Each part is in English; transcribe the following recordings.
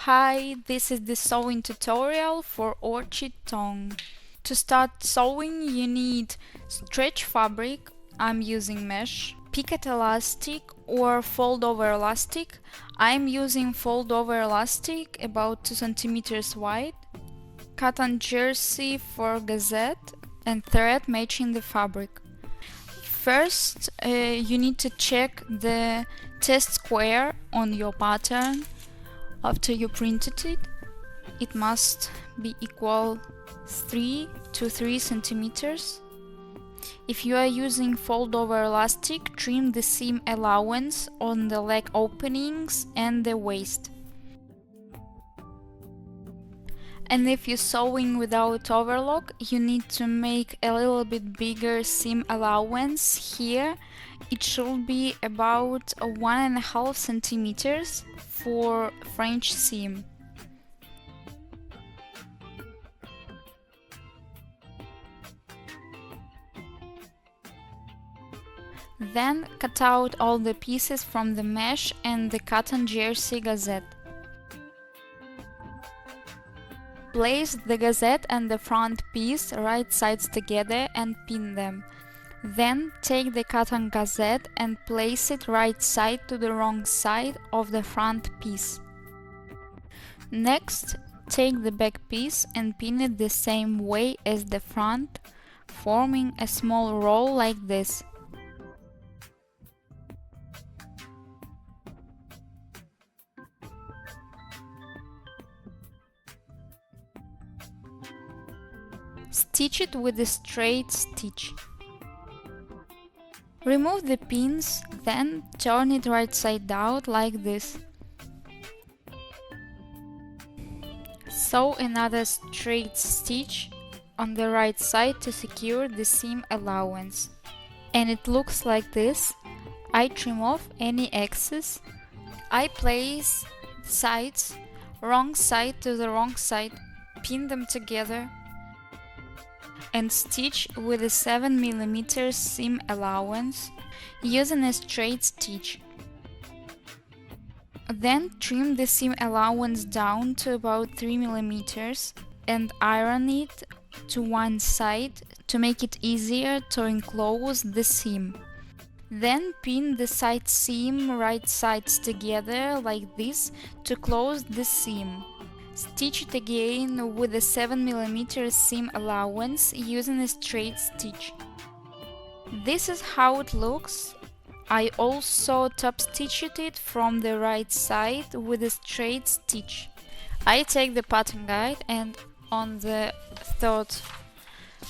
Hi, this is the sewing tutorial for Orchid thong. To start sewing you need stretch fabric, I'm using mesh, picket elastic or fold over elastic, I'm using fold over elastic about 2 centimeters wide, cotton jersey for gusset and thread matching the fabric. First, you need to check the test square on your pattern. After you printed it, it must be equal 3 to 3 centimeters. If you are using fold over elastic, trim the seam allowance on the leg openings and the waist. And if you're sewing without overlock, you need to make a little bit bigger seam allowance here. It should be about 1.5 centimeters for French seam. Then cut out all the pieces from the mesh and the cotton jersey gusset. Place the gusset and the front piece right sides together and pin them. Then take the cotton gusset and place it right side to the wrong side of the front piece. Next, take the back piece and pin it the same way as the front, forming a small roll like this. Stitch it with a straight stitch. Remove the pins, then turn it right side out like this. Sew another straight stitch on the right side to secure the seam allowance. And it looks like this. I trim off any excess. I place sides, wrong side to the wrong side, pin them together and stitch with a 7 mm seam allowance using a straight stitch. Then trim the seam allowance down to about 3 mm and iron it to one side to make it easier to enclose the seam. Then pin the side seam right sides together like this to close the seam. Stitch it again with a 7 mm seam allowance using a straight stitch. This is how it looks. I also top stitched it from the right side with a straight stitch. I take the pattern guide and on the third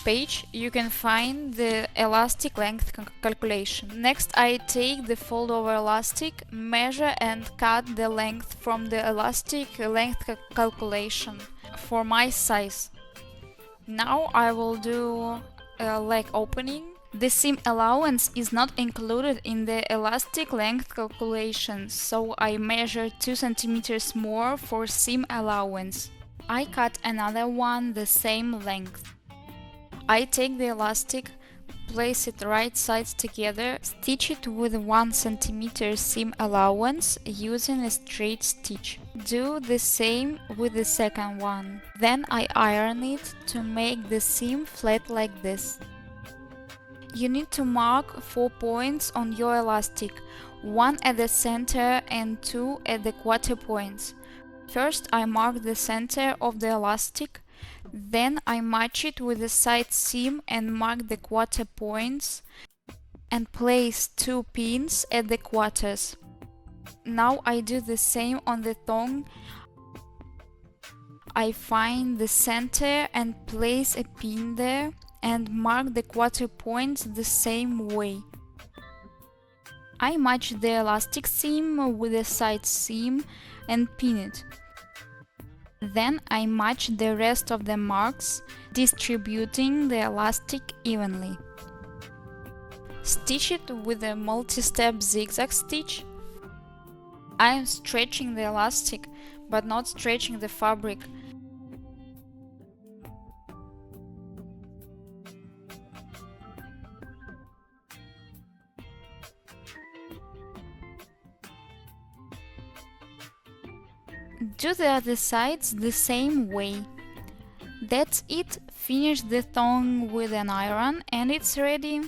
page you can find the elastic length calculation. Next I take the fold over elastic, measure and cut the length from the elastic length calculation for my size. Now I will do a leg opening. The seam allowance is not included in the elastic length calculation, so I measure 2 centimeters more for seam allowance. I cut another one the same length. I take the elastic, place it right sides together, stitch it with 1 centimeter seam allowance using a straight stitch. Do the same with the second one. Then I iron it to make the seam flat like this. You need to mark 4 points on your elastic, 1 at the center and 2 at the quarter points. First I mark the center of the elastic, then I match it with the side seam and mark the quarter points and place 2 pins at the quarters. Now I do the same on the thong. I find the center and place a pin there and mark the quarter points the same way. I match the elastic seam with the side seam and pin it. Then I match the rest of the marks, distributing the elastic evenly. Stitch it with a multi-step zigzag stitch. I am stretching the elastic, but not stretching the fabric. Do the other sides the same way. That's it. Finish the thong with an iron and it's ready.